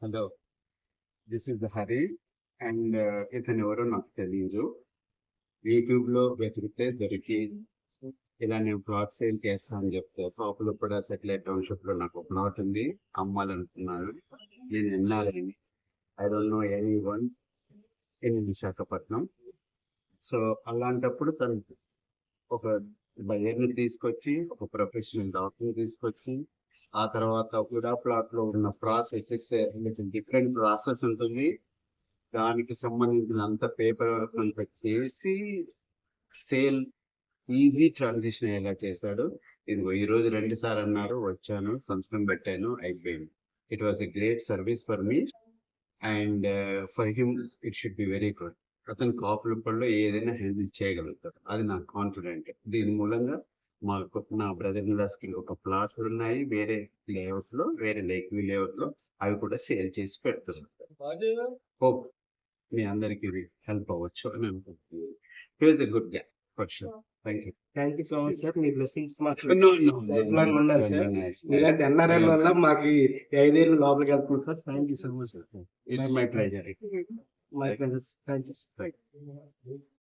Hello, this is Hari. And ఇతను ఎవరో నాకు తెలియదు. యూట్యూబ్ లో వెతికితే దొరికి ఇలా నేను ప్లాట్ సేల్ చేస్తా అని చెప్తే పాపులర్ కూడా సెటిలైట్ టౌన్షిప్ లో నాకు ప్లాట్ ఉంది, అమ్మాలనుకున్నాను. నేను విన్నాలని I don't know anyone in Visakhapatnam. So అలాంటప్పుడు తను ఒక బయర్ని తీసుకొచ్చి, ఒక ప్రొఫెషనల్ డాక్టర్ని తీసుకొచ్చి, ఆ తర్వాత కూడా ప్లాట్ లో ఉన్న ప్రాసెస్ ఇట్స్ డిఫరెంట్ ప్రాసెస్ ఉంటుంది. దానికి సంబంధించిన అంత పేపర్ వర్క్ అంతా చేసి సేల్ ఈజీ ట్రాన్సిషన్ అయ్యేలా చేశాడు. ఇదిగో ఈ రోజు 2 సార్లు అన్నారు, వచ్చాను, సంతకం పెట్టాను, అయిపోయింది. It was a great service for me and for him it should be very good. అతను కాపులపల్లో ఏదైనా హ్యాండిల్ చేయగలుగుతాడు, అది నాకు కాన్ఫిడెంట్. దీని మూలంగా నా బ్రదర్ ఇన్ లాస్ కి ఒక ప్లాట్ ఉన్నాయి వేరే లేఅవుట్ లో, వేరే లేక్ లేఅవుట్ లో, అవి కూడా సేల్ చేసి పెడుతున్నాడు. హోప్ మీ అందరికి ఇది హెల్ప్ అవ్వచ్చు అని అనుకుంటున్నాను. హి was a good guy for sure. Thank you. Thank you so much sir. Me blessings మాకు No, no, లైఫ్ లాంగ్ ఉండాలి సార్. ఇలాంటి ఎన్ఆర్ఎల్ వల్ల మాకు ఈ 5 ఏళ్ళు లోపలికి వెళ్తుంది sir. Thank you so much sir. It's my pleasure. My pleasure. Thank you. Thank you.